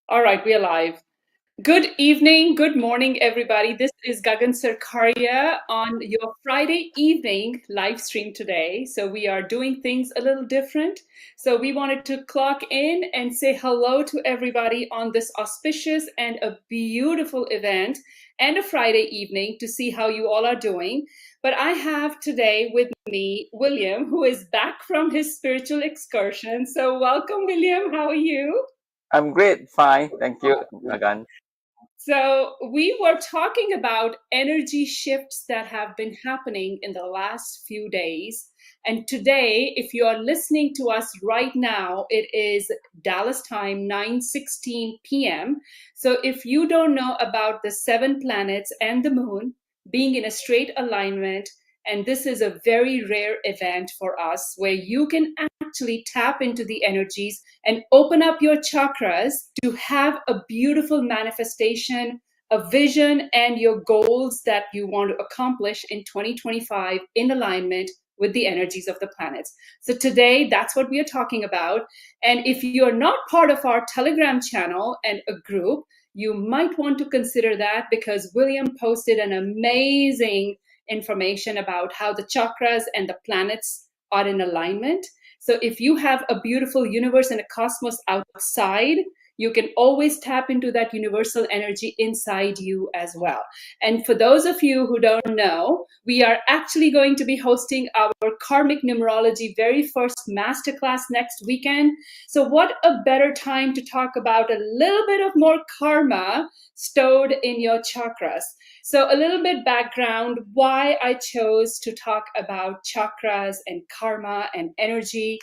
All right, we're live. Good evening, good morning, everybody. This is Gagan Sarkaria on your Friday evening live stream today. So we are doing things a little different. So we wanted to clock in and say hello to everybody on this auspicious and a beautiful event and a Friday evening to see how you all are doing. But I have today with me William, who is back from his spiritual excursion. So welcome, William. How are you? I'm great, fine, thank you, Gagan. So, we were talking about energy shifts that have been happening in the last few days. And today, if you are listening to us right now, it is Dallas time, 9:16 p.m. So, if you don't know about the 7 planets and the moon being in a straight alignment, and this is a very rare event for us where you can actually tap into the energies and open up your chakras to have a beautiful manifestation, a vision, and your goals that you want to accomplish in 2025 in alignment with the energies of the planets. So today, that's what we are talking about. And if you're not part of our Telegram channel and a group, you might want to consider that because William posted an amazing information about how the chakras and the planets are in alignment. So if you have a beautiful universe and a cosmos outside, you can always tap into that universal energy inside you as well. And for those of you who don't know, we are actually going to be hosting our Karmic Numerology very first masterclass next weekend. So what a better time to talk about a little bit of more karma stored in your chakras. So a little bit background, why I chose to talk about chakras and karma and energy.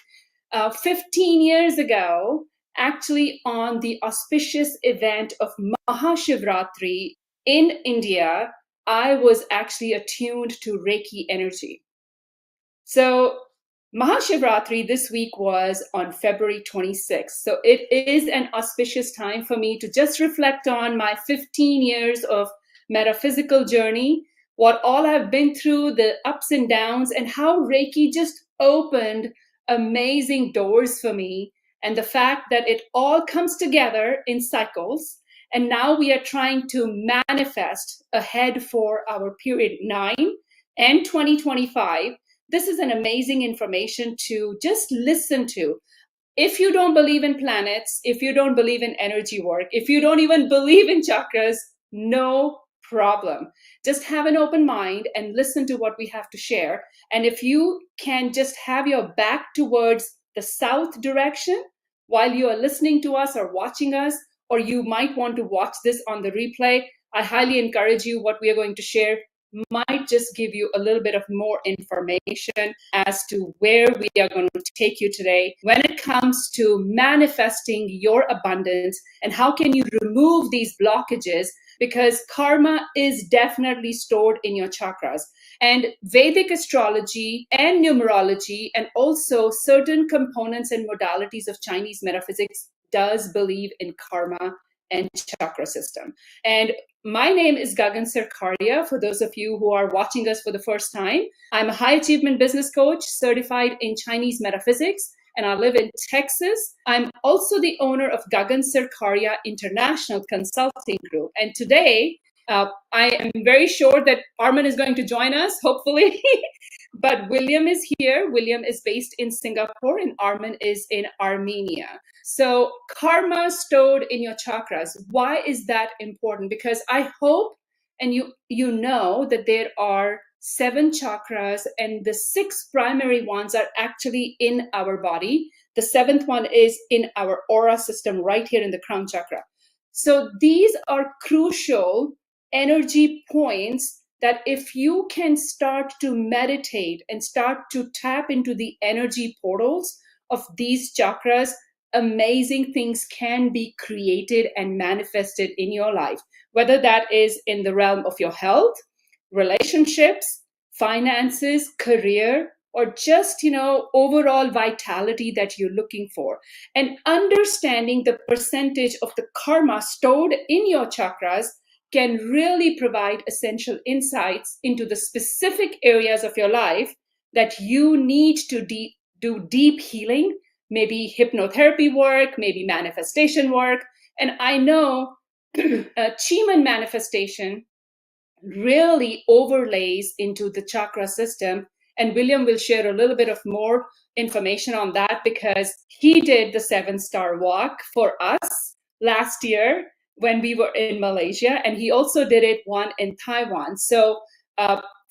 15 years ago, actually on the auspicious event of Mahashivratri in India, I was actually attuned to Reiki energy. So Mahashivratri this week was on February 26th. So it is an auspicious time for me to just reflect on my 15 years of metaphysical journey, what all I've been through, the ups and downs, and how Reiki just opened amazing doors for me. And the fact that it all comes together in cycles. And now we are trying to manifest ahead for our period 9 and 2025. This is an amazing information to just listen to. If you don't believe in planets, if you don't believe in energy work, if you don't even believe in chakras, no problem. Just have an open mind and listen to what we have to share. And if you can just have your back towards the south direction while you are listening to us or watching us, or you might want to watch this on the replay, I highly encourage you. What we are going to share might just give you a little bit of more information as to where we are going to take you today when it comes to manifesting your abundance and how can you remove these blockages, because karma is definitely stored in your chakras. And Vedic astrology and numerology and also certain components and modalities of Chinese metaphysics does believe in karma and chakra system. And my name is Gagan Sarkaria. For those of you who are watching us for the first time, I'm a high achievement business coach certified in Chinese metaphysics, and I live in Texas. I'm also the owner of Gagan Sarkaria International Consulting Group. And today, I am very sure that Armen is going to join us, hopefully. But William is here. William is based in Singapore and Armen is in Armenia. So karma stored in your chakras. Why is that important? Because I hope and you know that there are 7 chakras and the 6 primary ones are actually in our body. The 7th one is in our aura system right here in the crown chakra. So these are crucial energy points that if you can start to meditate and start to tap into the energy portals of these chakras, amazing things can be created and manifested in your life, whether that is in the realm of your health, relationships, finances, career, or just, overall vitality that you're looking for. And understanding the percentage of the karma stored in your chakras can really provide essential insights into the specific areas of your life that you need to do deep healing, maybe hypnotherapy work, maybe manifestation work, And I know Chiman manifestation really overlays into the chakra system. And William will share a little bit of more information on that because he did the 7-star walk for us last year when we were in Malaysia, and he also did it one in Taiwan. So,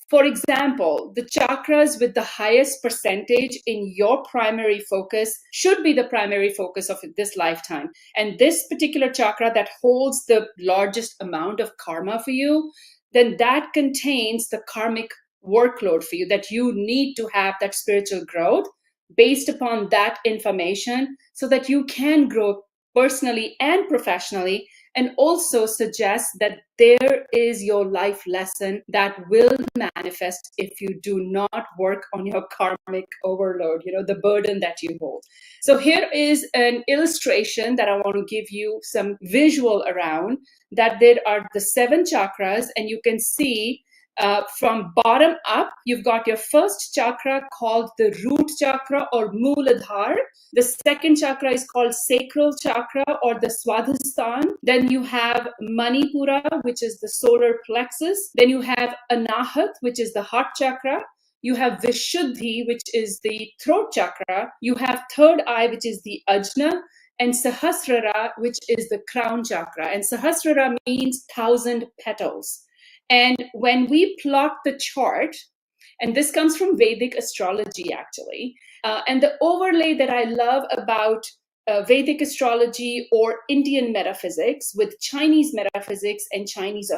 for example, the chakras with the highest percentage in your primary focus should be the primary focus of this lifetime. And this particular chakra that holds the largest amount of karma for you, then that contains the karmic workload for you, that you need to have that spiritual growth based upon that information so that you can grow personally and professionally, and also suggest that there is your life lesson that will manifest if you do not work on your karmic overload, the burden that you hold. So here is an illustration that I want to give you some visual around, that there are the 7 chakras, and you can see from bottom up, you've got your first chakra called the root chakra or Mooladhar. The second chakra is called Sacral chakra or the Swadhisthana. Then you have Manipura, which is the solar plexus. Then you have Anahat, which is the heart chakra. You have Vishuddhi, which is the throat chakra. You have third eye, which is the Ajna, and Sahasrara, which is the crown chakra. And Sahasrara means 1,000 petals. And when we plot the chart, and this comes from Vedic astrology, actually, and the overlay that I love about Vedic astrology or Indian metaphysics with Chinese metaphysics and Chinese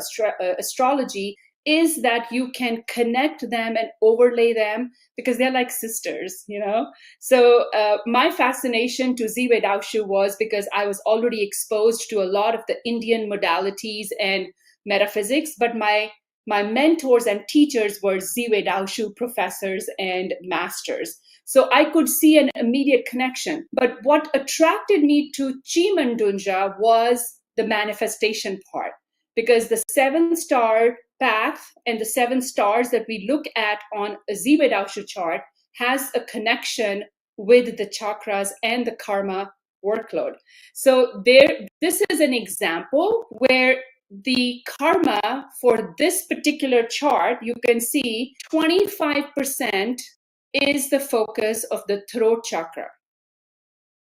astrology is that you can connect them and overlay them because they're like sisters, So my fascination to Zive Daoxu was because I was already exposed to a lot of the Indian modalities and metaphysics, but my mentors and teachers were Zive Daoxu professors and masters. So I could see an immediate connection. But what attracted me to Chiman Dunja was the manifestation part, because the 7-star path and the 7 stars that we look at on a Zive Daoxu chart has a connection with the chakras and the karma workload. So this is an example where the karma for this particular chart, you can see 25% is the focus of the throat chakra.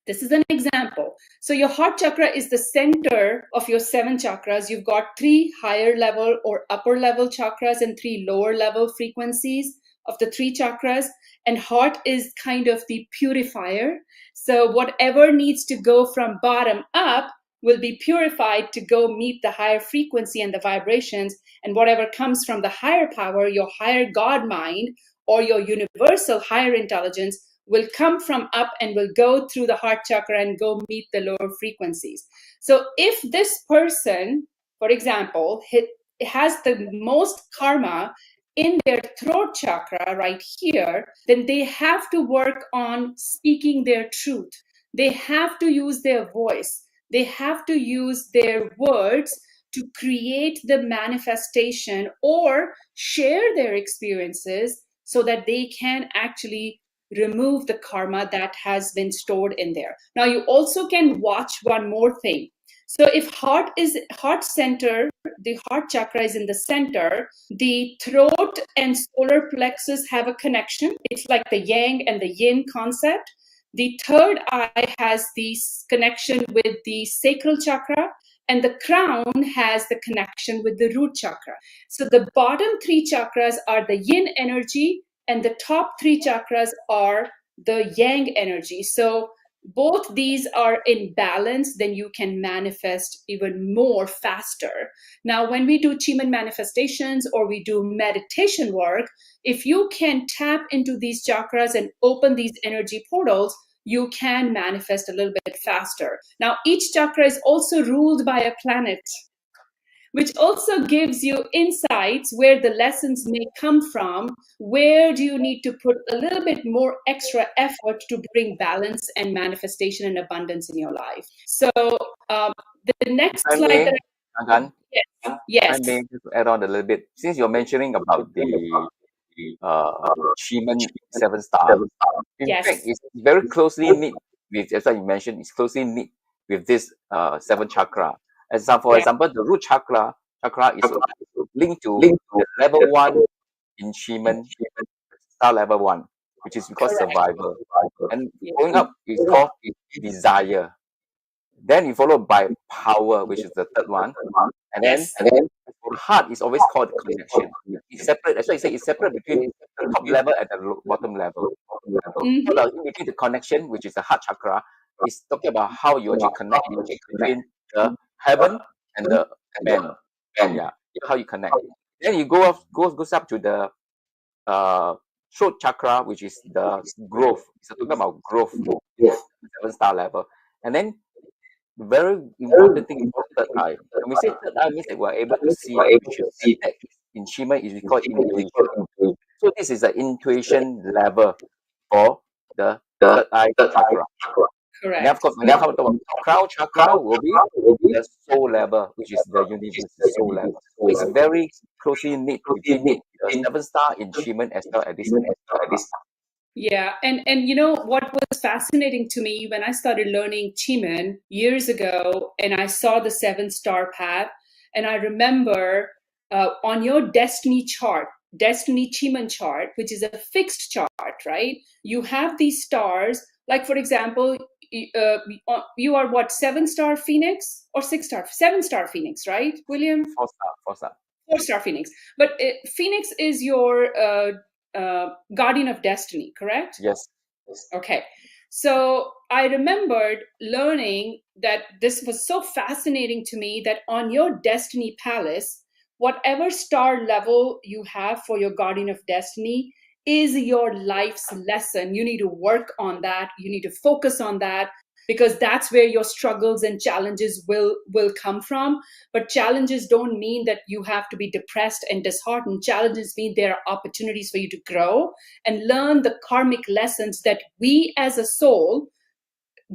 This is an example. So your heart chakra is the center of your 7 chakras. You've got 3 higher level or upper level chakras and 3 lower level frequencies of the 3 chakras. And heart is kind of the purifier. So whatever needs to go from bottom up will be purified to go meet the higher frequency and the vibrations. And whatever comes from the higher power, your higher God mind or your universal higher intelligence, will come from up and will go through the heart chakra and go meet the lower frequencies. So if this person, for example, has the most karma in their throat chakra right here, then they have to work on speaking their truth. They have to use their voice. They have to use their words to create the manifestation or share their experiences so that they can actually remove the karma that has been stored in there. Now, you also can watch one more thing. So if heart center, the heart chakra is in the center, the throat and solar plexus have a connection. It's like the yang and the yin concept. The third eye has this connection with the sacral chakra, and the crown has the connection with the root chakra. So the bottom 3 chakras are the yin energy, and the top 3 chakras are the yang energy. So both these are in balance, then you can manifest even more faster. Now, when we do Chiman manifestations or we do meditation work, if you can tap into these chakras and open these energy portals, you can manifest a little bit faster. Now, each chakra is also ruled by a planet, which also gives you insights where the lessons may come from. Where do you need to put a little bit more extra effort to bring balance and manifestation and abundance in your life? So the next slide that Gagan, yes. I may just add on a little bit. Since you're mentioning about the Chiman 7-star, in fact, it's very closely knit with, as you mentioned, it's closely knit with this 7 chakra. For example, the root chakra is linked to the level 1 in Shiman, star level 1, which is called survival. And going up is called desire. Then you followed by power, which is the third one. And then for heart is always called connection. It's separate. That's why I say it's separate between the top level and the bottom level. Mm-hmm. So in between the connection, which is the heart chakra, is talking about how you actually connect between the heaven and the man. Yeah, how you connect. Then you goes up to the throat chakra, which is the growth. It's talking about growth, 7-star level. And then the very important thing is called third eye. When we say third eye, means that we're able to see intuition. That in Shima is we call intuition. So this is the intuition level for the third eye chakra. Correct. And then of course, when we come to crown chakra, will be the soul level, which is the universe soul level. So it's very closely knit between the 7-star in Shima as well as this. Yeah, and you know what was fascinating to me when I started learning Qigong years ago, and I saw the 7-star path, and I remember on your destiny chart, destiny Qigong chart, which is a fixed chart, right? You have these stars, like for example, you are what, 7-star Phoenix or 6-star, 7-star Phoenix, right, William? 4-star. 4-star Phoenix, but Phoenix is your guardian of destiny, correct? Yes. Okay. So I remembered learning that this was so fascinating to me that on your destiny palace, whatever star level you have for your guardian of destiny is your life's lesson. You need to work on that. You need to focus on that, because that's where your struggles and challenges will come from. But challenges don't mean that you have to be depressed and disheartened. Challenges mean there are opportunities for you to grow and learn the karmic lessons that we as a soul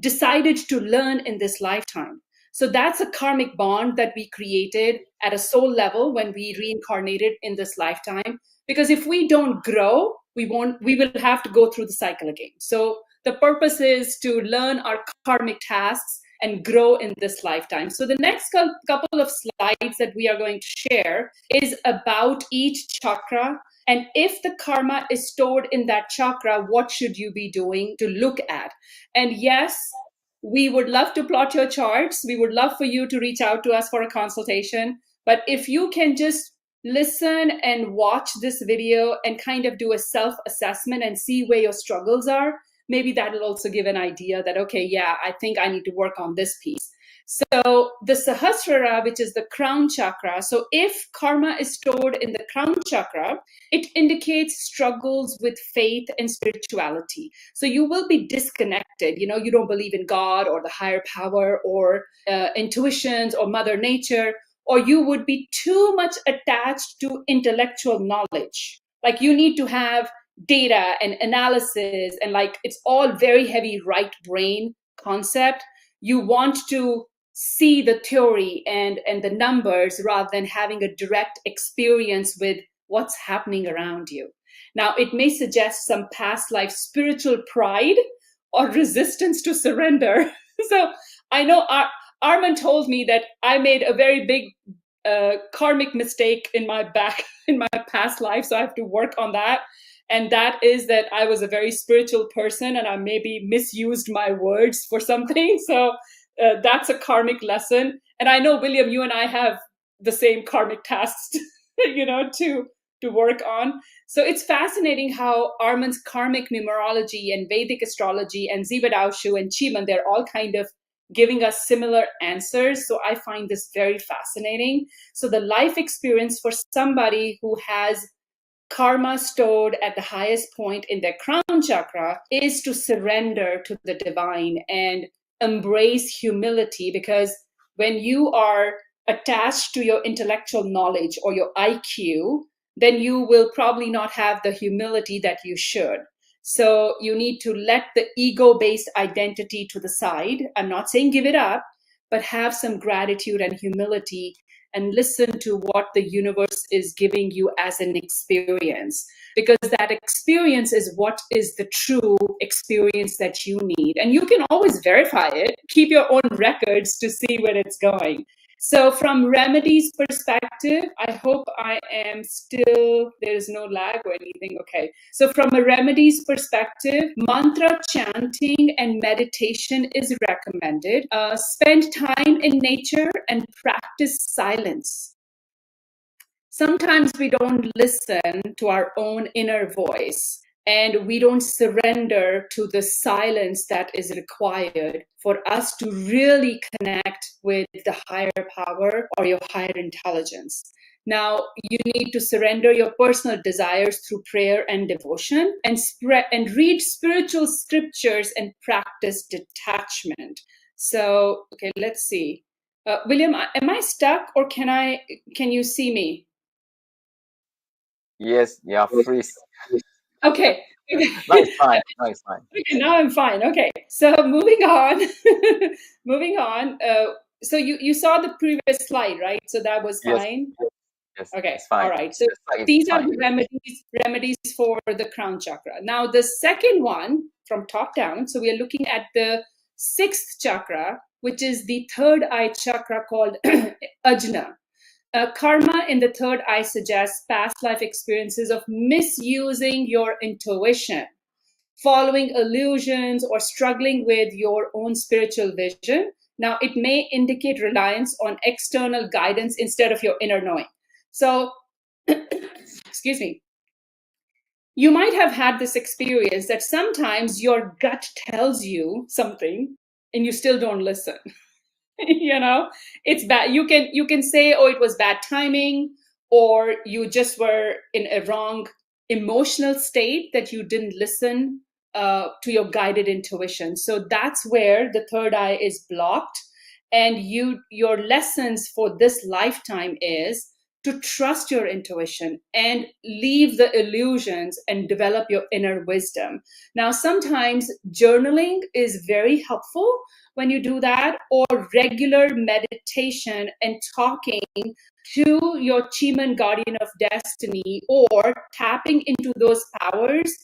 decided to learn in this lifetime. So that's a karmic bond that we created at a soul level when we reincarnated in this lifetime. Because if we don't grow, we will have to go through the cycle again. So the purpose is to learn our karmic tasks and grow in this lifetime. So the next couple of slides that we are going to share is about each chakra. And if the karma is stored in that chakra, what should you be doing to look at? And yes, we would love to plot your charts. We would love for you to reach out to us for a consultation. But if you can just listen and watch this video and kind of do a self-assessment and see where your struggles are, maybe that'll also give an idea that, okay, yeah, I think I need to work on this piece. So the Sahasrara, which is the crown chakra. So if karma is stored in the crown chakra, it indicates struggles with faith and spirituality. So you will be disconnected. You know, you don't believe in God or the higher power or intuitions or Mother Nature, or you would be too much attached to intellectual knowledge. Like you need to have data and analysis, and like it's all very heavy right brain concept. You want to see the theory and the numbers rather than having a direct experience with what's happening around you. Now, it may suggest some past life spiritual pride or resistance to surrender. So I know Armen told me that I made a very big karmic mistake in my past life, so I have to work on that. And that is that I was a very spiritual person and I maybe misused my words for something. So that's a karmic lesson. And I know, William, you and I have the same karmic tasks, to work on. So it's fascinating how Armen's karmic numerology and Vedic astrology and Zibadaoshu and Qigong, they're all kind of giving us similar answers. So I find this very fascinating. So the life experience for somebody who has karma stored at the highest point in their crown chakra is to surrender to the divine and embrace humility, because when you are attached to your intellectual knowledge or your IQ, then you will probably not have the humility that you should. So you need to let the ego-based identity to the side. I'm not saying give it up, but have some gratitude and humility and listen to what the universe is giving you as an experience, because that experience is what is the true experience that you need. And you can always verify it, keep your own records to see where it's going. So from remedies perspective, I hope I am still, there's no lag or anything. Okay. So from a remedies perspective, mantra chanting and meditation is recommended. Spend time in nature and practice silence. Sometimes we don't listen to our own inner voice, and we don't surrender to the silence that is required for us to really connect with the higher power or your higher intelligence. Now, you need to surrender your personal desires through prayer and devotion, and read spiritual scriptures and practice detachment. So, okay, let's see. William, am I stuck, or can you see me? Yes, yeah, freeze. Okay. Now it's fine. Now it's fine. Okay, now I'm fine. Okay. So moving on. Moving on. So you saw the previous slide, right? So that was fine. Yes, Okay. it's fine. All right. So these are fine. the remedies for the crown chakra. Now the second one from top down. So we are looking at the 6th chakra, which is the third eye chakra called Ajna. Karma in the third eye suggests past life experiences of misusing your intuition, following illusions, or struggling with your own spiritual vision. Now, it may indicate reliance on external guidance instead of your inner knowing. So, excuse me. You might have had this experience that sometimes your gut tells you something and you still don't listen. It's bad. You can say, oh, it was bad timing, or you just were in a wrong emotional state that you didn't listen to your guided intuition. So that's where the third eye is blocked. And your lessons for this lifetime is to trust your intuition and leave the illusions and develop your inner wisdom. Now, sometimes journaling is very helpful when you do that, or regular meditation and talking to your Chiman guardian of destiny, or tapping into those powers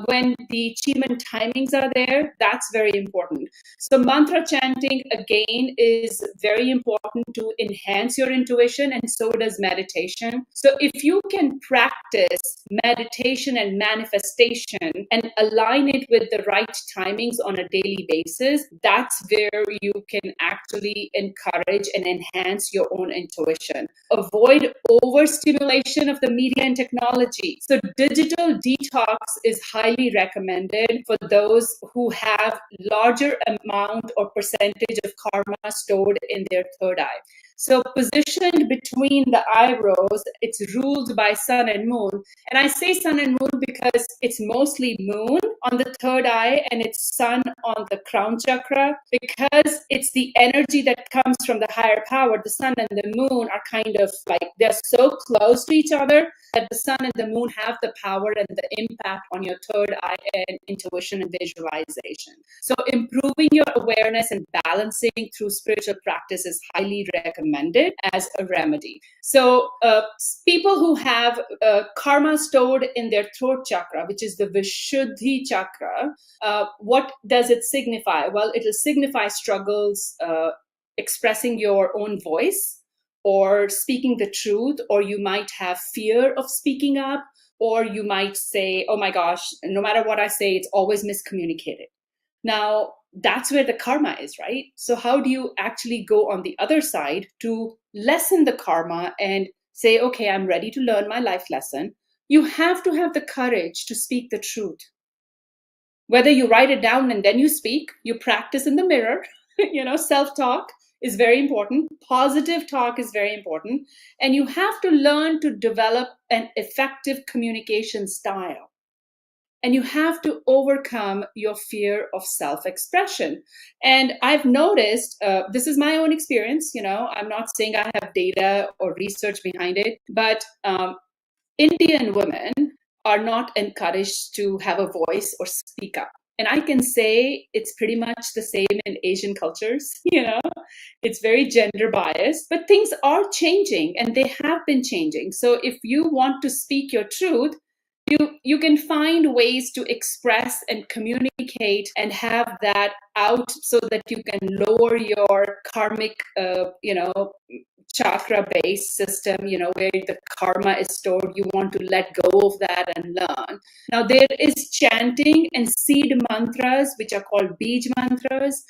when the Chiman timings are there. That's very important. So mantra chanting, again, is very important to enhance your intuition, and so does meditation. So if you can practice meditation and manifestation and align it with the right timings on a daily basis, that's where you can actually encourage and enhance your own intuition. Avoid overstimulation of the media and technology. So digital detox is highly recommended for those who have larger amount or percentage of karma stored in their third eye. So positioned between the eyebrows, it's ruled by sun and moon. And I say sun and moon because it's mostly moon on the third eye and it's sun on the crown chakra, because it's the energy that comes from the higher power. The sun and the moon are kind of like, they're so close to each other that the sun and the moon have the power and the impact on your third eye and intuition and visualization. So improving your awareness and balancing through spiritual practice is highly recommended as a remedy. So people who have karma stored in their throat chakra, which is the Vishuddhi chakra, what does it signify? Well, it will signify struggles expressing your own voice or speaking the truth, or you might have fear of speaking up, or you might say, oh my gosh, no matter what I say, it's always miscommunicated. Now, that's where the karma is, right? So how do you actually go on the other side to lessen the karma and say, okay, I'm ready to learn my life lesson? You have to have the courage to speak the truth. Whether you write it down and then you speak, you practice in the mirror, self-talk is very important. Positive talk is very important. And you have to learn to develop an effective communication style. And you have to overcome your fear of self-expression. And I've noticed, this is my own experience, I'm not saying I have data or research behind it, but Indian women are not encouraged to have a voice or speak up. And I can say it's pretty much the same in Asian cultures, it's very gender biased, but things are changing and they have been changing. So if you want to speak your truth, you can find ways to express and communicate and have that out so that you can lower your karmic, chakra based system, where the karma is stored. You want to let go of that and learn. Now, there is chanting and seed mantras, which are called Bij mantras,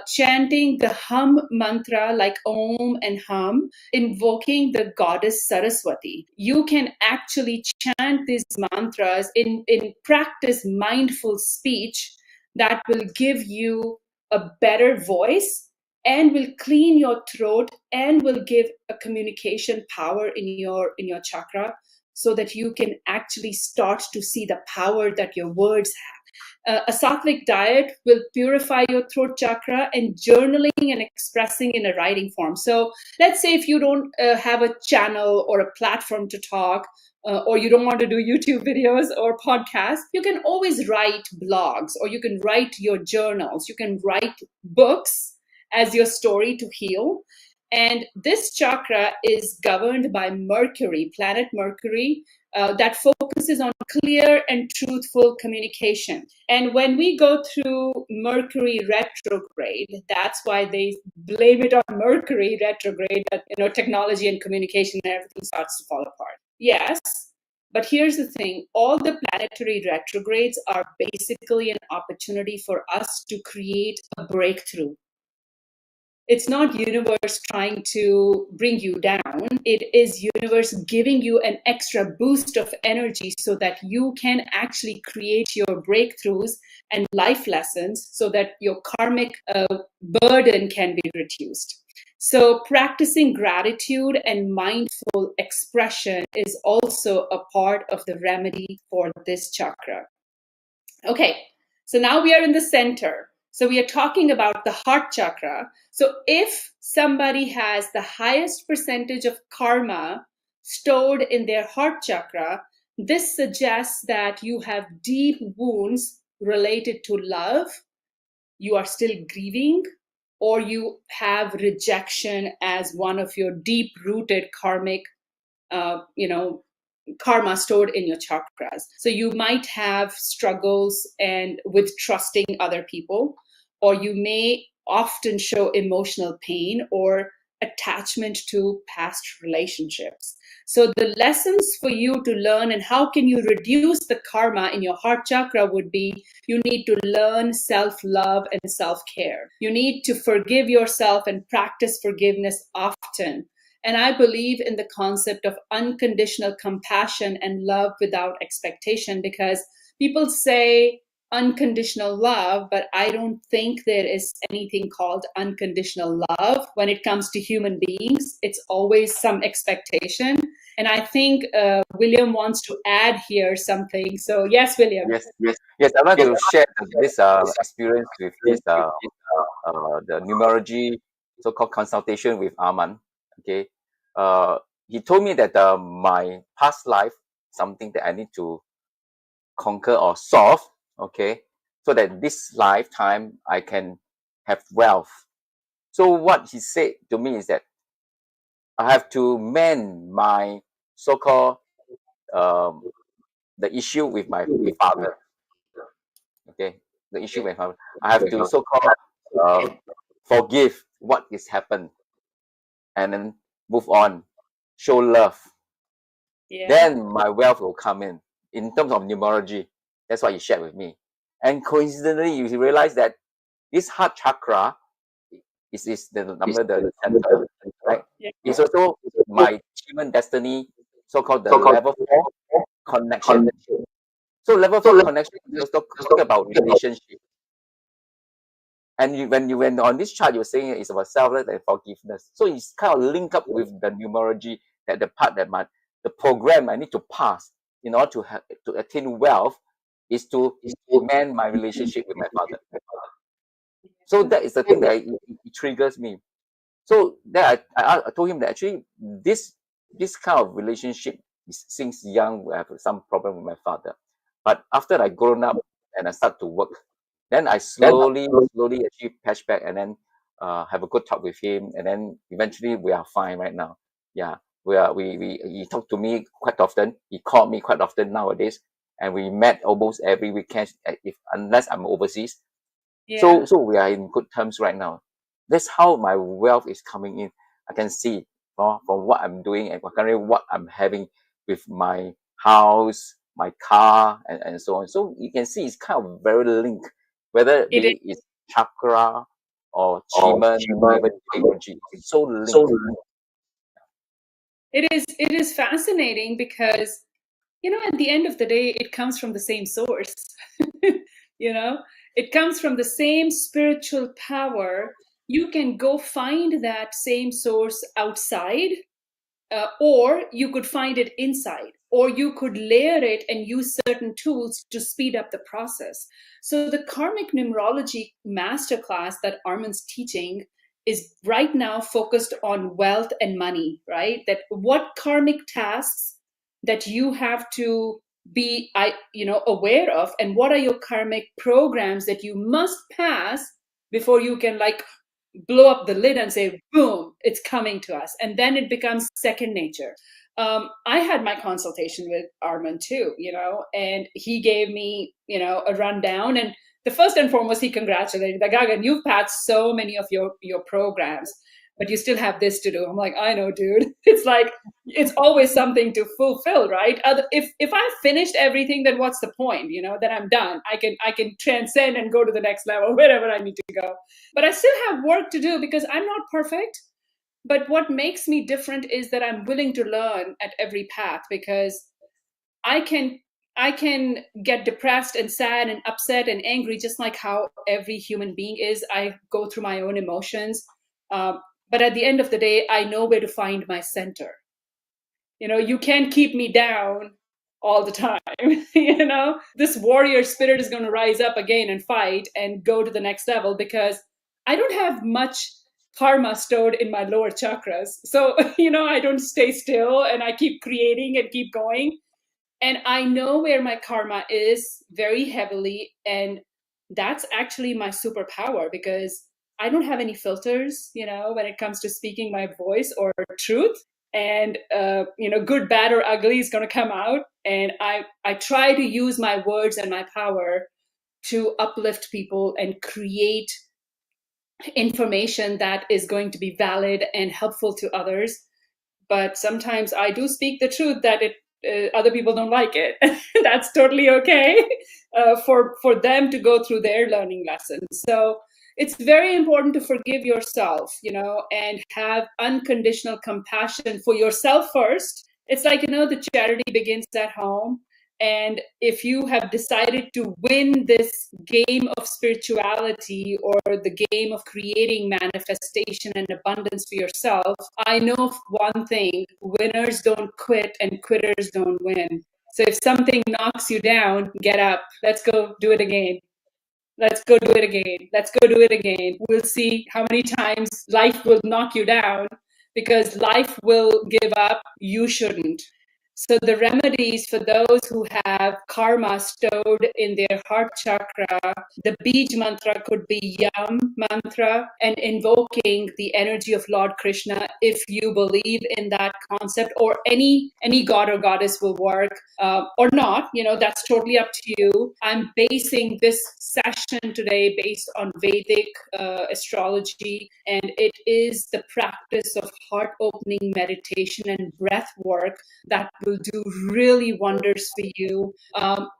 chanting the hum mantra like Om and hum, invoking the goddess Saraswati. You can actually chant these mantras in practice mindful speech that will give you a better voice and will clean your throat and will give a communication power in your chakra, so that you can actually start to see the power that your words have. A sattvic diet will purify your throat chakra, and journaling and expressing in a writing form. So let's say if you don't have a channel or a platform to talk, or you don't want to do YouTube videos or podcasts, you can always write blogs, or you can write your journals, you can write books as your story to heal. And this chakra is governed by Mercury, planet Mercury, that focuses on clear and truthful communication. And when we go through Mercury retrograde, that's why they blame it on Mercury retrograde, that technology and communication and everything starts to fall apart. Yes, but here's the thing, all the planetary retrogrades are basically an opportunity for us to create a breakthrough. It's not universe trying to bring you down. It is universe giving you an extra boost of energy so that you can actually create your breakthroughs and life lessons so that your karmic burden can be reduced. So practicing gratitude and mindful expression is also a part of the remedy for this chakra. Okay, so now we are in the center. So we are talking about the heart chakra. So if somebody has the highest percentage of karma stored in their heart chakra, this suggests that you have deep wounds related to love, you are still grieving, or you have rejection as one of your deep-rooted karmic, karma stored in your chakras. So you might have struggles and with trusting other people, or you may often show emotional pain or attachment to past relationships. So the lessons for you to learn and how can you reduce the karma in your heart chakra would be, you need to learn self-love and self-care. You need to forgive yourself and practice forgiveness often. And I believe in the concept of unconditional compassion and love without expectation, because people say unconditional love, but I don't think there is anything called unconditional love when it comes to human beings. It's always some expectation. And I think William wants to add here something. So yes, William. Yes. I want to share this experience with this the numerology so-called consultation with Armen. Okay, he told me that my past life, something that I need to conquer or solve. Okay, so that this lifetime I can have wealth. So what he said to me is that I have to mend my so-called the issue with my father. Okay, the issue with my father. I have to so-called forgive what is happened, and then move on, show love. Yeah. Then my wealth will come in. In terms of numerology, that's what he shared with me. And coincidentally, you realize that this heart chakra is the number, the center, right? Yeah. It's also my human destiny, so-called the level 4 connection. So level 4 connection is also talking about relationship. And when on this chart, you're saying it's about selfless and forgiveness. So it's kind of linked up with the numerology, that the part that the program I need to pass in order to attain wealth is to mend my relationship with my father. So that is the thing that it triggers me. So then I told him that actually this kind of relationship since young, I have some problem with my father. But after I grown up and I start to work, Then I slowly actually patch back, and then have a good talk with him, and then eventually we are fine right now. Yeah, we he talked to me quite often. He called me quite often nowadays, and we met almost every weekend, if unless I'm overseas. Yeah. So we are in good terms right now. That's how my wealth is coming in. I can see from what I'm doing and currently what I'm having with my house, my car, and so on. So you can see it's kind of very linked, whether it It is. be it's chakra or Chiman or even energy. It's so linked. It is fascinating because, at the end of the day, it comes from the same source. you know, it comes from the same spiritual power. You can go find that same source outside, or you could find it inside, or you could layer it and use certain tools to speed up the process. So the Karmic Numerology Masterclass that Armen's teaching is right now focused on wealth and money, right? That what karmic tasks that you have to be aware of, and what are your karmic programs that you must pass before you can blow up the lid and say, boom, it's coming to us. And then it becomes second nature. I had my consultation with Armen too, and he gave me, a rundown. And the first and foremost, he congratulated me, Gagan, you've passed so many of your programs, but you still have this to do. I'm like, I know, dude. It's like, it's always something to fulfill, right? If I finished everything, then what's the point? That I'm done. I can transcend and go to the next level, wherever I need to go. But I still have work to do because I'm not perfect. But what makes me different is that I'm willing to learn at every path, because I can get depressed and sad and upset and angry, just like how every human being is. I go through my own emotions. But at the end of the day, I know where to find my center. You can't keep me down all the time. This warrior spirit is going to rise up again and fight and go to the next level, because I don't have much karma stored in my lower chakras. So, I don't stay still, and I keep creating and keep going. And I know where my karma is very heavily. And that's actually my superpower, because I don't have any filters, when it comes to speaking my voice or truth. And good, bad, or ugly is going to come out. And I try to use my words and my power to uplift people and create information that is going to be valid and helpful to others. But sometimes I do speak the truth that other people don't like it. That's totally okay, for them to go through their learning lessons. So it's very important to forgive yourself, and have unconditional compassion for yourself first. It's like, the charity begins at home. And if you have decided to win this game of spirituality, or the game of creating manifestation and abundance for yourself, I know one thing: winners don't quit and quitters don't win. So if something knocks you down, get up. Let's go do it again. Let's go do it again. Let's go do it again. We'll see how many times life will knock you down, because life will give up. You shouldn't. So the remedies for those who have karma stored in their heart chakra, the Bij mantra could be Yam mantra, and invoking the energy of Lord Krishna, if you believe in that concept, or any god or goddess will work, or not. That's totally up to you. I'm basing this session today based on Vedic astrology, and it is the practice of heart opening meditation and breath work that will do really wonders for you.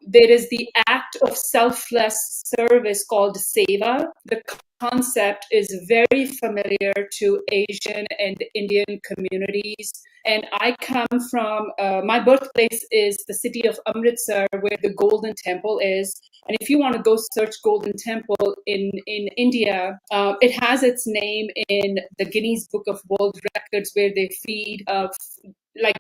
There is the act of selfless service called seva. The concept is very familiar to Asian and Indian communities. And I come from, my birthplace is the city of Amritsar, where the Golden Temple is. And if you want to go search Golden Temple in India, it has its name in the Guinness Book of World Records, where they feed,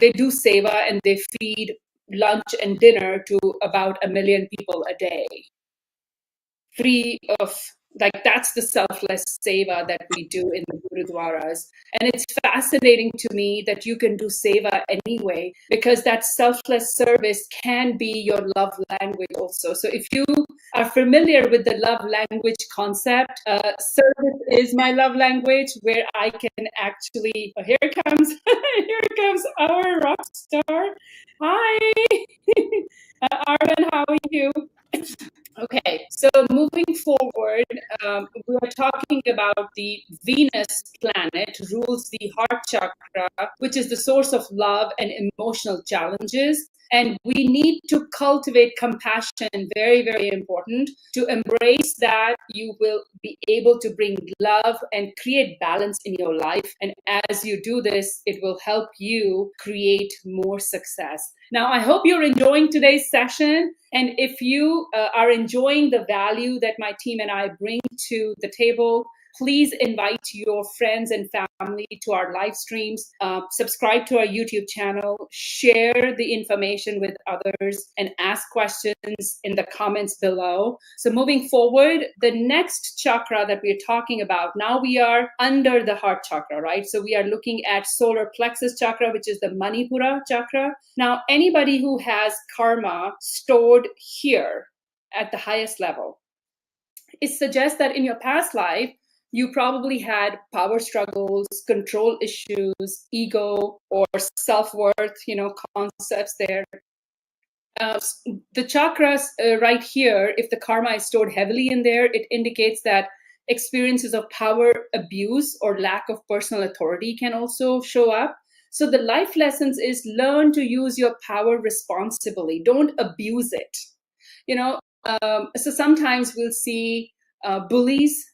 they do seva, and they feed lunch and dinner to about 1 million people a day, free of Like that's the selfless seva that we do in the gurudwaras. And it's fascinating to me that you can do seva anyway, because that selfless service can be your love language also. So if you are familiar with the love language concept, service is my love language, where I can actually, oh, here comes, here comes our rock star. Hi, Armen, how are you? Okay, so moving forward, we are talking about the Venus planet rules the heart chakra, which is the source of love and emotional challenges. And we need to cultivate compassion, very, very important. To embrace that, you will be able to bring love and create balance in your life. And as you do this, it will help you create more success. Now, I hope you're enjoying today's session. And if you are enjoying the value that my team and I bring to the table, please invite your friends and family to our live streams, subscribe to our YouTube channel, share the information with others, and ask questions in the comments below. So moving forward, the next chakra that we're talking about, now we are under the heart chakra, right? So we are looking at solar plexus chakra, which is the Manipura chakra. Now, anybody who has karma stored here at the highest level, it suggests that in your past life, you probably had power struggles, control issues, ego, or self-worth, concepts there. The chakras right here, if the karma is stored heavily in there, it indicates that experiences of power abuse or lack of personal authority can also show up. So the life lessons is learn to use your power responsibly. Don't abuse it. So sometimes we'll see bullies,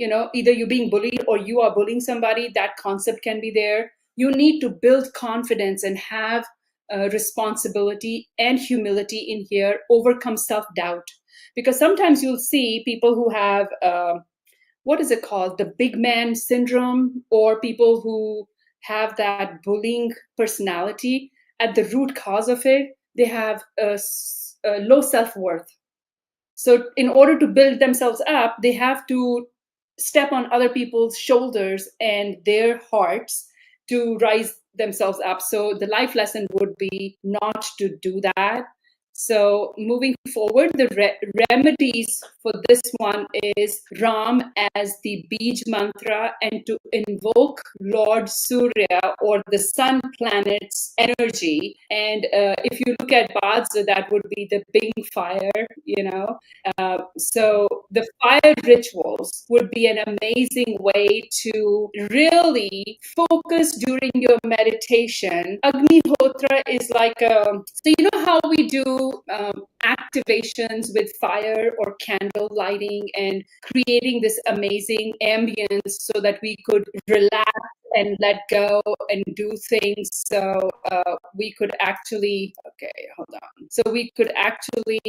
either you're being bullied or you are bullying somebody. That concept can be there. You need to build confidence and have responsibility and humility in here, overcome self-doubt. Because sometimes you'll see people who have, what is it called? The big man syndrome, or people who have that bullying personality. At the root cause of it, they have a low self-worth. So in order to build themselves up, they have to step on other people's shoulders and their hearts to rise themselves up. So the life lesson would be not to do that. So moving forward, the remedies for this one is Ram as the Bij mantra, and to invoke Lord Surya, or the sun planet's energy. And if you look at Badza, that would be the big fire, So the fire rituals would be an amazing way to really focus during your meditation. Agnihotra is like so how we do activations with fire or candle lighting and creating this amazing ambience so that we could relax and let go and do things. So we could actually, So we could actually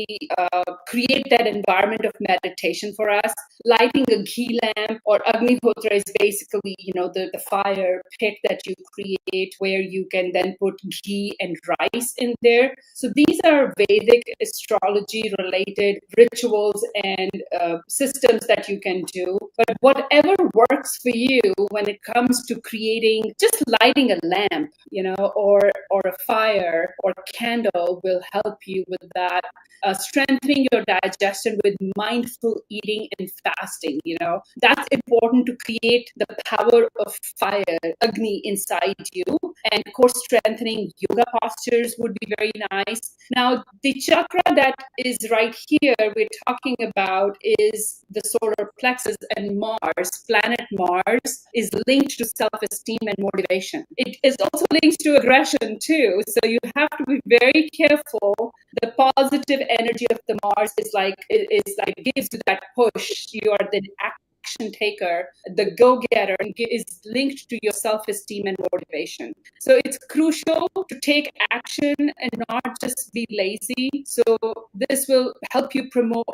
create that environment of meditation for us. Lighting a ghee lamp or Agnihotra is basically, the fire pit that you create where you can then put ghee and rice in there. So these are Vedic astrology related rituals and systems that you can do. But whatever works for you when it comes to creating, just lighting a lamp, or a fire or candle will help you with that. Strengthening your digestion with mindful eating and fasting, that's important to create the power of fire, Agni, inside you. And of course, strengthening yoga postures would be very nice. Now, the chakra that is right here we're talking about is the solar plexus, and Mars, planet Mars, is linked to self-esteem and motivation. It is also linked to aggression too. So you have to be very careful. The positive energy of the Mars is like gives you that push. You are the action taker, the go-getter, and is linked to your self-esteem and motivation. So it's crucial to take action and not just be lazy. So this will help you promote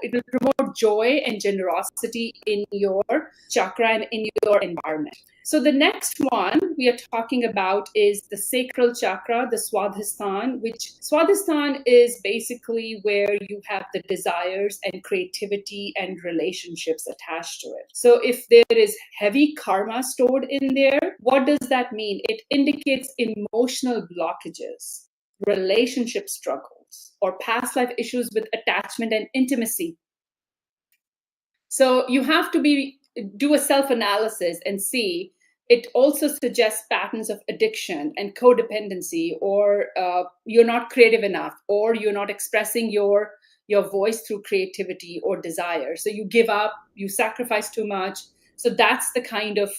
joy and generosity in your chakra and in your environment. So the next one we are talking about is the sacral chakra, the Swadhisthana, which Swadhisthana is basically where you have the desires and creativity and relationships attached to it. So if there is heavy karma stored in there, what does that mean? It indicates emotional blockages, relationship struggles, or past life issues with attachment and intimacy. So you have to do a self-analysis and see. It also suggests patterns of addiction and codependency, or you're not creative enough, or you're not expressing your voice through creativity or desire. So you give up, you sacrifice too much. So that's the kind of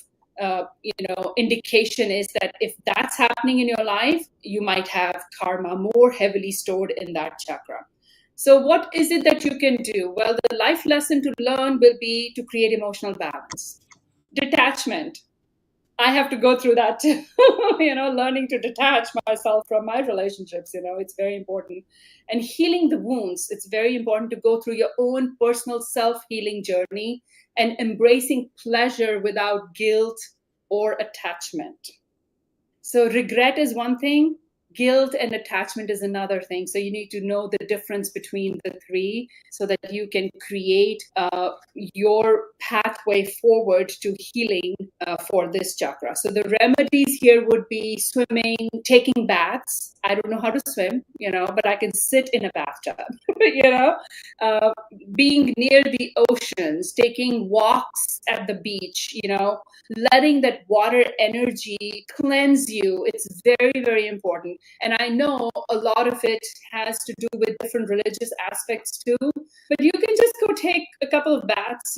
indication, is that if that's happening in your life, you might have karma more heavily stored in that chakra. So what is it that you can do? Well, the life lesson to learn will be to create emotional balance. Detachment. I have to go through that too, learning to detach myself from my relationships, it's very important. And healing the wounds. It's very important to go through your own personal self-healing journey and embracing pleasure without guilt or attachment. So regret is one thing. Guilt and attachment is another thing. So you need to know the difference between the three so that you can create your pathway forward to healing for this chakra. So the remedies here would be swimming, taking baths. I don't know how to swim, but I can sit in a bathtub, being near the oceans, taking walks at the beach, letting that water energy cleanse you. It's very, very important. And I know a lot of it has to do with different religious aspects too, but you can just go take a couple of baths,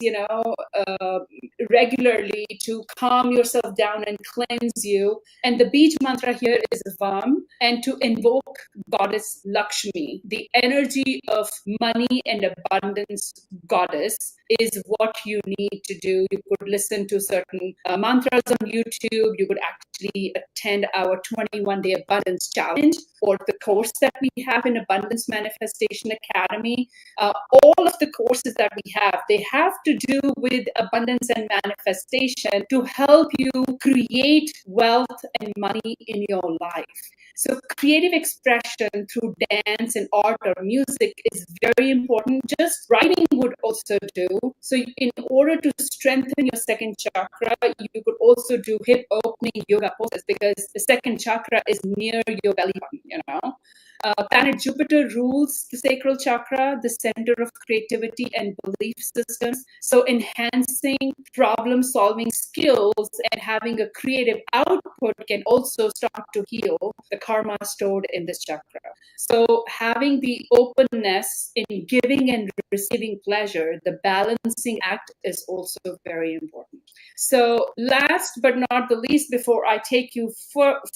regularly to calm yourself down and cleanse you. And the beach mantra here is Vam, and to invoke goddess Lakshmi, the energy of money and abundance goddess is what you need to do. You could listen to certain mantras on YouTube. You could actually attend our 21-day abundance challenge, or the course that we have in Abundance Manifestation Academy. All of the courses that we have, they have to do with abundance and manifestation to help you create wealth and money in your life. So creative expression through dance and art or music is very important. Just writing would also do. So in order to strengthen your second chakra, you could also do hip opening yoga poses, because the second chakra is near your belly button, Planet Jupiter rules the sacral chakra, the center of creativity and belief systems. So enhancing problem-solving skills and having a creative output can also start to heal the karma stored in this chakra. So having the openness in giving and receiving pleasure, the balancing act, is also very important. So last but not the least, before I take you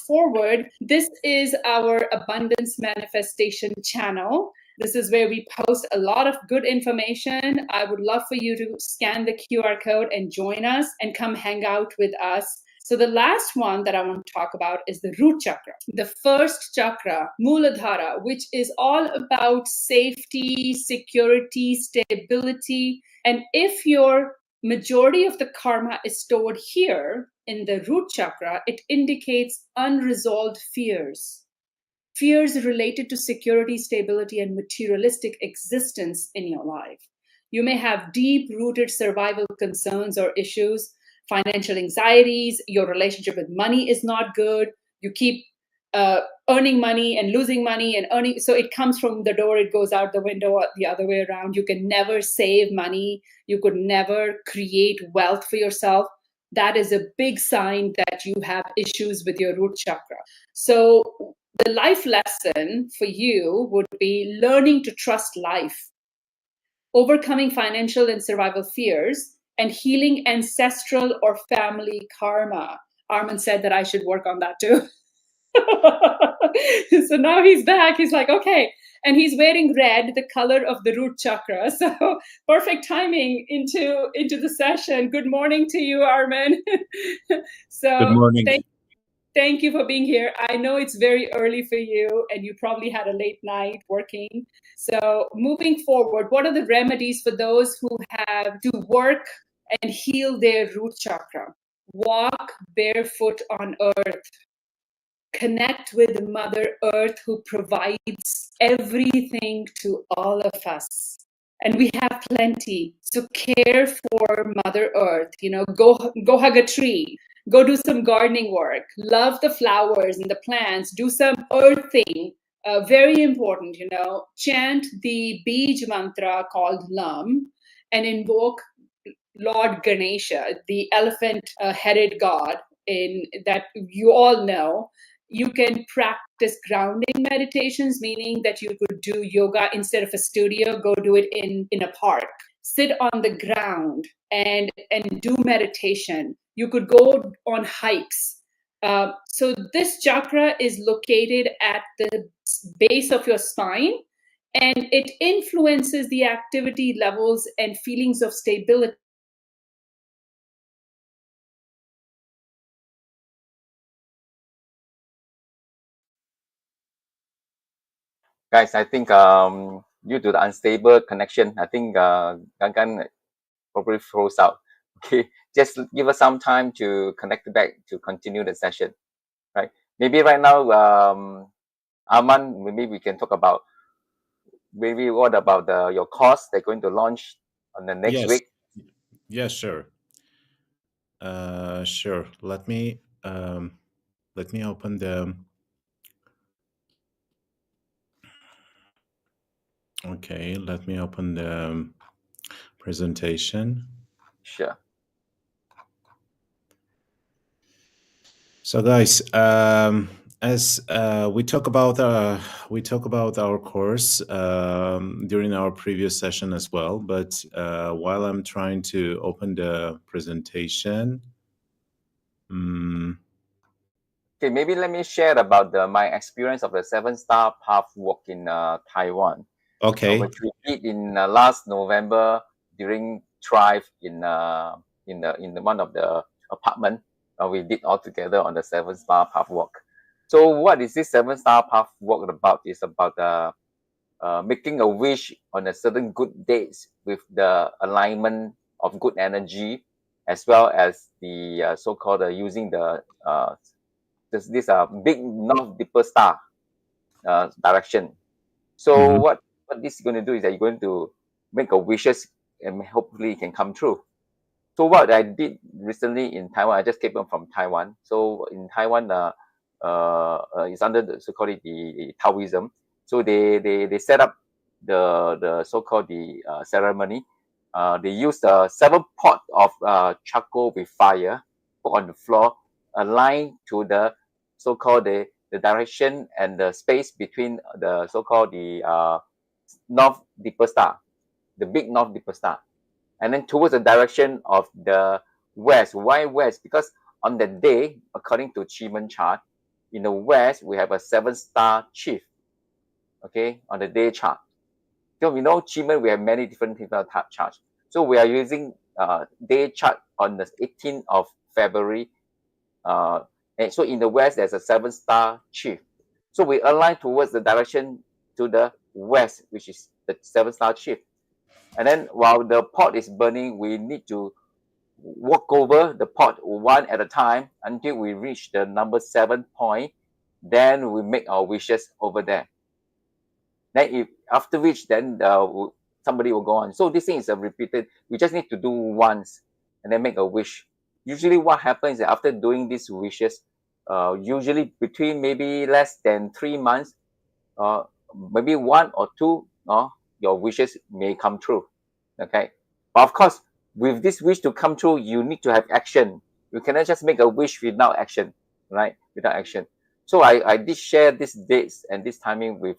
forward, this is our Abundance Manifestation channel. This is where we post a lot of good information. I would love for you to scan the QR code and join us and come hang out with us. So the last one that I want to talk about is the root chakra, the first chakra, Muladhara, which is all about safety, security, stability. And if your majority of the karma is stored here in the root chakra, it indicates unresolved fears. Fears related to security, stability, and materialistic existence in your life. You may have deep-rooted survival concerns or issues, financial anxieties, your relationship with money is not good, you keep earning money and losing money and earning. So it comes from the door, it goes out the window, or the other way around. You can never save money. You could never create wealth for yourself. That is a big sign that you have issues with your root chakra. So the life lesson for you would be learning to trust life, overcoming financial and survival fears, and healing ancestral or family karma. Armen said that I should work on that too. So now he's back. He's like, okay. And he's wearing red, the color of the root chakra. So perfect timing into the session. Good morning to you, Armen. So good morning. Thank you for being here. I know it's very early for you and you probably had a late night working. So moving forward, what are the remedies for those who have to work and heal their root chakra? walk barefoot on earth, connect with Mother Earth, who provides everything to all of us. And we have plenty. So care for Mother Earth. Go hug a tree. Go do some gardening work. Love the flowers and the plants. Do some earthing. Very important, chant the Bij mantra called Lam and invoke Lord Ganesha, the elephant-headed god that you all know. You can practice grounding meditations, meaning that you could do yoga instead of a studio, go do it in a park. Sit on the ground and do meditation. You could go on hikes. So this chakra is located at the base of your spine, and it influences the activity levels and feelings of stability. Guys, I think due to the unstable connection, I think Gagan probably froze out. Okay, just give us some time to connect back to continue the session, right? Maybe right now, Arman, maybe we can talk about maybe what about your course they're going to launch on the next Yes. week. Yeah, sure. Sure. Let me open the. Okay, let me open the presentation. Sure. So, guys, as we talk about our course during our previous session as well, but while I'm trying to open the presentation. Okay, maybe let me share about my experience of the 7-star Pathwork in Taiwan. Okay. Which we did in last November during Thrive in the one of the apartment. We did all together on the 7-star Pathwork. So what is this 7-star Pathwork about? It's about making a wish on a certain good days with the alignment of good energy, as well as the so-called using the this big North Dipper star direction. So what this is going to do is that you're going to make a wishes and hopefully it can come true. So what I did recently in Taiwan, I just came up from Taiwan. So in Taiwan, it's under the so-called the Taoism. So they set up the so-called the ceremony. They use the 7 pot of charcoal with fire put on the floor, aligned to the so-called the direction and the space between the so-called the North Dipper Star, the big North Dipper Star, and then towards the direction of the west. Why west? Because on the day, according to Chiman chart, in the west we have a 7-star chief. Okay, on the day chart. So we know Chiman, we have many different type charts. So we are using day chart on the 18th of February. And so in the west, there's a 7-star chief. So we align towards the direction to the west, which is the 7-star chief. And then while the pot is burning, we need to walk over the pot one at a time until we reach the number 7 point. Then we make our wishes over there. Then if after which, then somebody will go on. So this thing is a repeated. We just need to do once and then make a wish. Usually what happens is that after doing these wishes, usually between maybe less than 3 months, maybe 1 or 2, your wishes may come true. Okay, but of course, with this wish to come true, you need to have action. You cannot just make a wish without action, right? Without action. So I did share these dates and this timing with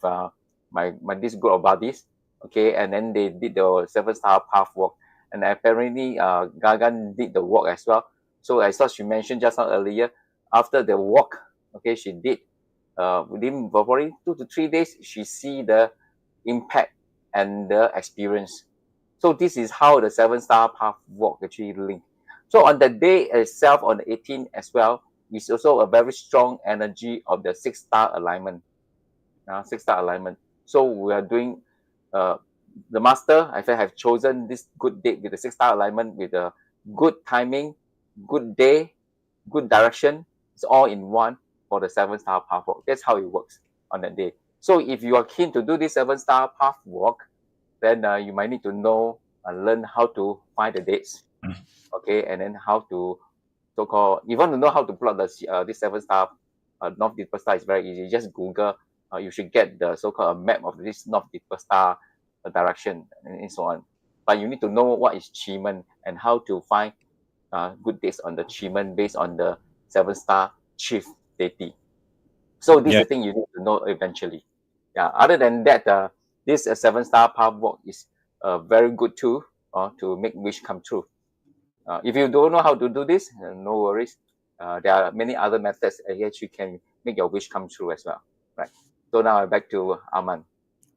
my this group of buddies. Okay, and then they did the 7-star Pathwork, and apparently Gagan did the walk as well. So I thought she mentioned just now earlier, after the walk, okay, she did within probably 2 to 3 days, she see the impact and the experience. So this is how the 7-star Pathwork actually link. So on the day itself, on the 18th as well, is also a very strong energy of the 6-star alignment. 6-star alignment. So we are doing the master. I have chosen this good date with the 6-star alignment with a good timing, good day, good direction. It's all in one for the 7-star Pathwork. That's how it works on that day. So if you are keen to do this 7-star Pathwork, then you might need to know and learn how to find the dates, okay, and then how to so-called, you want to know how to plot this 7-star North Deeper Star is very easy. Just Google. You should get the so-called map of this North Deeper Star direction and so on. But you need to know what is Chiman and how to find good dates on the Chiman based on the 7-star chief deity. So this is the thing you need to know eventually. Yeah. Other than that, this 7-star Pathwork is a very good tool to make wish come true. If you don't know how to do this, no worries. There are many other methods that you can make your wish come true as well. Right. So now back to Armen.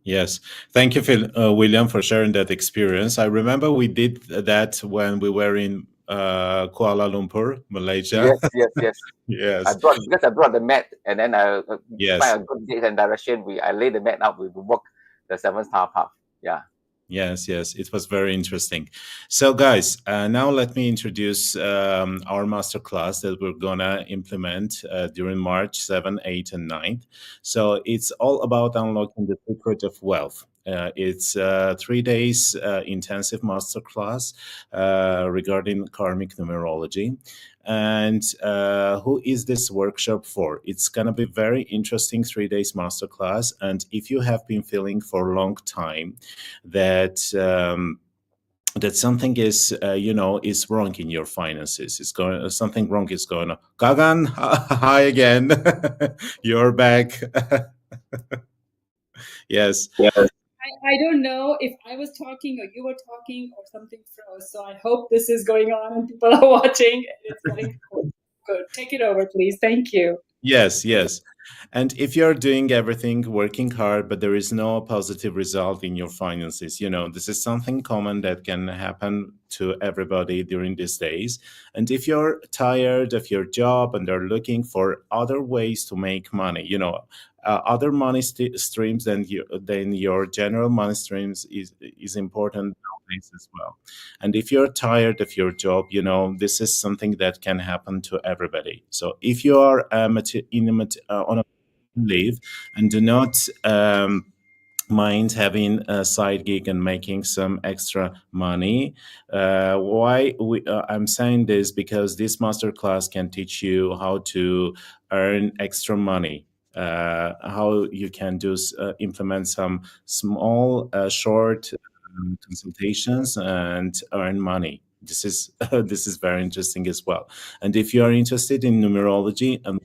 Yes. Thank you, William, for sharing that experience. I remember we did that when we were in Kuala Lumpur, Malaysia. Yes. Yes. I brought the mat, and then I find a good date and direction. I lay the mat out. We walk the 7-star path. Yeah. Yes. It was very interesting. So, guys, now let me introduce our masterclass that we're going to implement during March 7, 8, and 9. So it's all about unlocking the secret of wealth. It's 3 days intensive masterclass regarding karmic numerology. And who is this workshop for? It's going to be very interesting 3 days masterclass. And if you have been feeling for a long time that that something is is wrong in your finances, something wrong is going on. Gagan, hi again. You're back. Yes. I don't know if I was talking or you were talking or something froze. So I hope this is going on and people are watching. It's getting good. Take it over, please. Thank you. Yes. And if you're doing everything, working hard, but there is no positive result in your finances, this is something common that can happen to everybody during these days. And if you're tired of your job and are looking for other ways to make money, other money streams than your general money streams is important nowadays as well. And if you're tired of your job, this is something that can happen to everybody. So if you are on a leave and do not mind having a side gig and making some extra money. I'm saying this because this masterclass can teach you how to earn extra money, how you can implement some small, short consultations and earn money. This is this is very interesting as well. And if you are interested in numerology and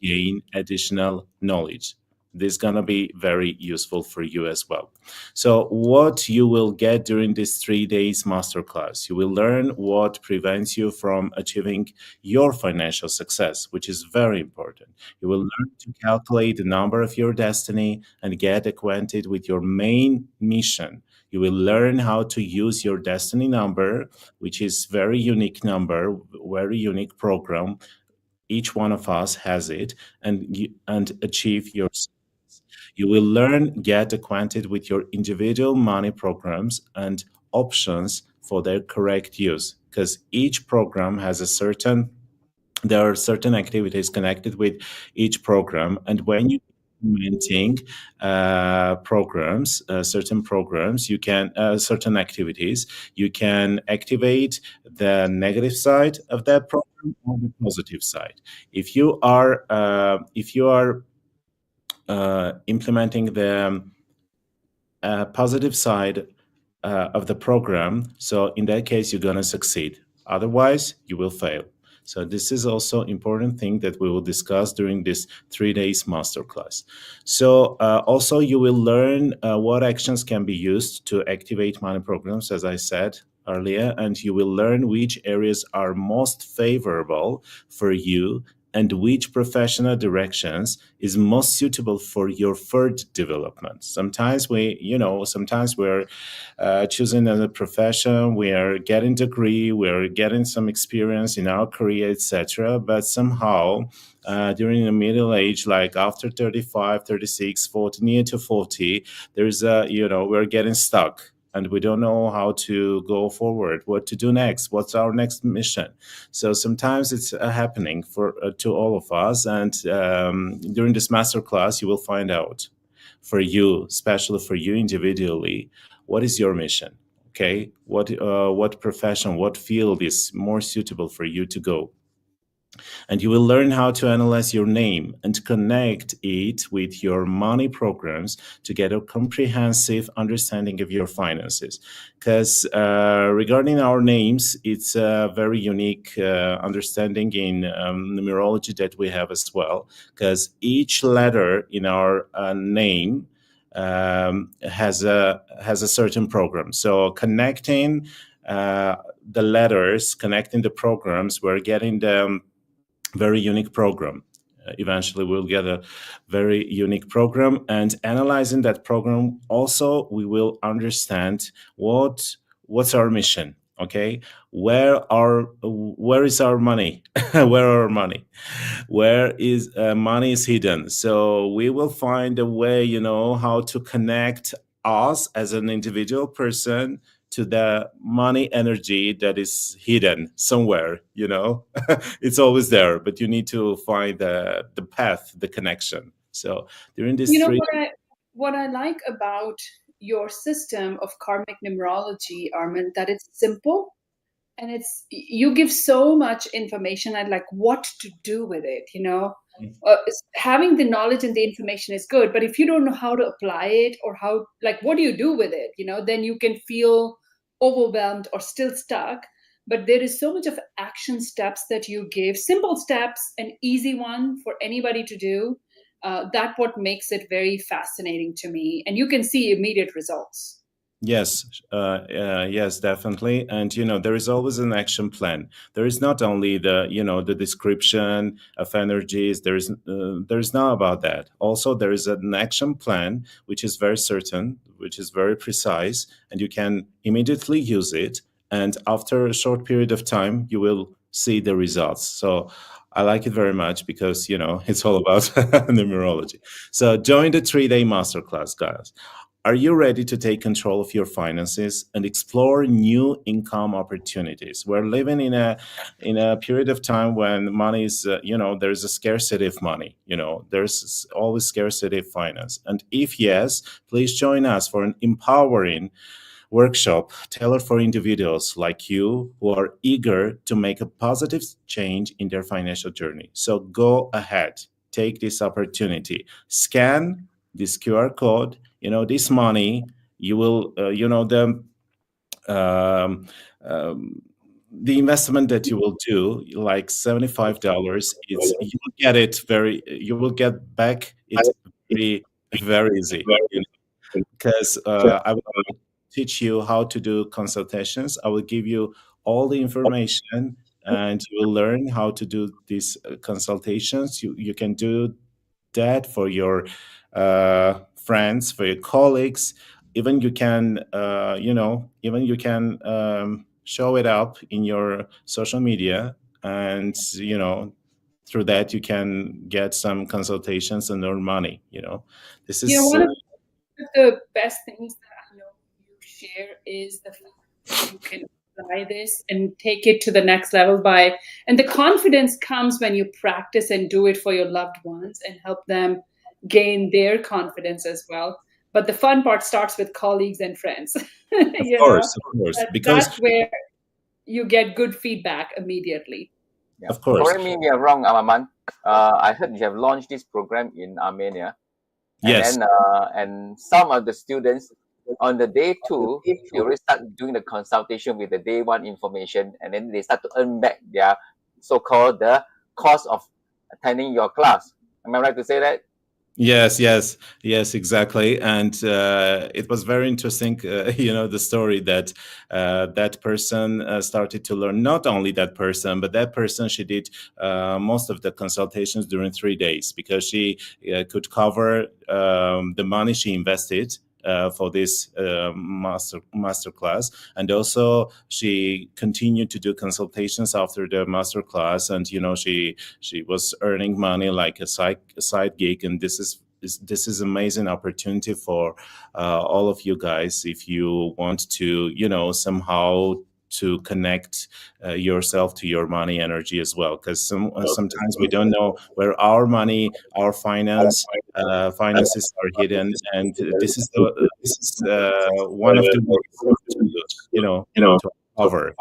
gain additional knowledge, this is going to be very useful for you as well. So what you will get during this 3 days masterclass, you will learn what prevents you from achieving your financial success, which is very important. You will learn to calculate the number of your destiny and get acquainted with your main mission. You will learn how to use your destiny number, which is very unique number, very unique program. Each one of us has it, and achieve your success. You will learn, get acquainted with your individual money programs and options for their correct use, because each program has there are certain activities connected with each program, and when you implementing certain programs, you can certain activities, you can activate the negative side of that program or the positive side. If you are implementing the positive side of the program, so in that case, you're going to succeed. Otherwise, you will fail. So this is also important thing that we will discuss during this 3 days masterclass. So also you will learn what actions can be used to activate money programs, as I said earlier, and you will learn which areas are most favorable for you and which professional directions is most suitable for your further development. Sometimes we're choosing a profession, we are getting degree, we're getting some experience in our career, etc. But somehow during the middle age, like after 35, 36, 40, near to 40, there's we're getting stuck. and we don't know how to go forward, what to do next, what's our next mission. So sometimes it's happening for to all of us, and during this masterclass you will find out for you, especially for you individually, what is your mission. Okay, what profession, what field is more suitable for you to go. And you will learn how to analyze your name and connect it with your money programs to get a comprehensive understanding of your finances. Because regarding our names, it's a very unique understanding in numerology that we have as well, because each letter in our name has a certain program. So connecting the letters, connecting the programs, we're getting the very unique program. Eventually we'll get a very unique program, and analyzing that program also we will understand what's our mission. Okay, where is our money? Where are our money? Where is money is hidden? So we will find a way, how to connect us as an individual person to the money energy that is hidden somewhere. It's always there, but you need to find the path, the connection. So during this three, what I like about your system of karmic numerology, Armen, that it's simple, and you give so much information and like what to do with it. Having the knowledge and the information is good, but if you don't know how to apply it, or how, like, what do you do with it, then you can feel overwhelmed or still stuck. But there is so much of action steps that you give, simple steps, an easy one for anybody to do. That what makes it very fascinating to me, and you can see immediate results. Yes, yes, definitely. And, there is always an action plan. There is not only the description of energies. There's not about that. Also, there is an action plan, which is very certain, which is very precise, and you can immediately use it. And after a short period of time, you will see the results. So I like it very much because, it's all about numerology. So join the 3-day masterclass, guys. Are you ready to take control of your finances and explore new income opportunities? We're living in a period of time when money is, there's a scarcity of money. There's always scarcity of finance. And if yes, please join us for an empowering workshop tailored for individuals like you who are eager to make a positive change in their financial journey. So go ahead, take this opportunity, scan this QR code. This money, you will, the investment that you will do, like $75, you will get back it very, very easy. Because I will teach you how to do consultations. I will give you all the information, and you will learn how to do these consultations. You can do that for your friends, for your colleagues. Even you can, show it up in your social media, and through that you can get some consultations and earn money. This is one of the best things that I know you share is the fact that you can apply this and take it to the next level and the confidence comes when you practice and do it for your loved ones and help them gain their confidence as well. But the fun part starts with colleagues and friends. Of course, because that's where you get good feedback immediately. Yeah. Of course. Correct me if I'm wrong, Armen. I heard you have launched this program in Armenia. Yes. And some of the students on the day 2, they already start doing the consultation with the day 1 information, and then they start to earn back their so-called the cost of attending your class. Am I right to say that? Yes, exactly. And it was very interesting, the story that that person started to learn. Not only that person, but that person, she did most of the consultations during 3 days, because she could cover the money she invested for this masterclass, and also she continued to do consultations after the masterclass, and she was earning money like a side gig, and this is this is amazing opportunity for all of you guys if you want to, you know, somehow to connect yourself to your money energy as well, because sometimes we don't know where our money, our finances are hidden, and this is one of the ways to, you know, to cover,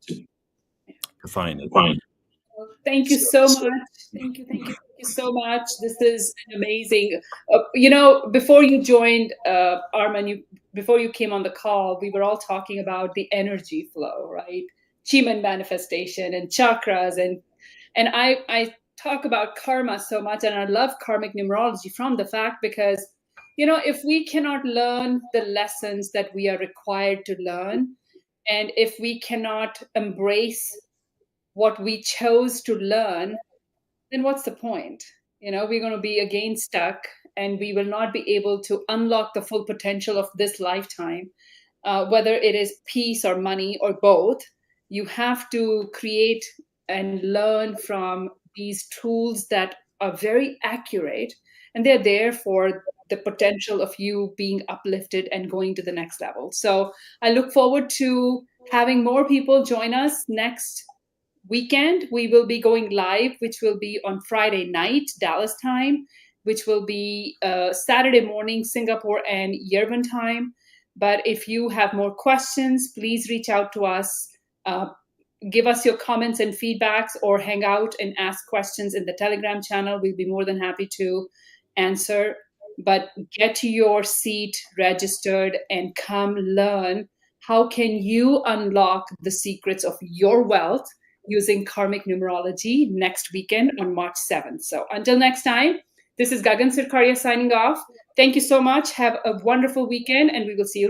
to find it. Thank you so much. Thank you so much. This is amazing. You know, before you joined, Armen, before you came on the call, we were all talking about the energy flow, right? Human manifestation and chakras, and I talk about karma so much, and I love karmic numerology from the fact because, you know, if we cannot learn the lessons that we are required to learn, and if we cannot embrace what we chose to learn, then what's the point? You know, we're going to be again stuck, and we will not be able to unlock the full potential of this lifetime, whether it is peace or money or both. You have to create and learn from these tools that are very accurate, and they're there for the potential of you being uplifted and going to the next level. So I look forward to having more people join us next weekend. We will be going live, which will be on Friday night, Dallas time, which will be Saturday morning, Singapore and Yerevan time. But if you have more questions, please reach out to us. Give us your comments and feedbacks, or hang out and ask questions in the Telegram channel. We'll be more than happy to answer. But get your seat registered and come learn how can you unlock the secrets of your wealth using karmic numerology next weekend on March 7th. So until next time, this is Gagan Sarkaria signing off. Thank you so much. Have a wonderful weekend, and we will see you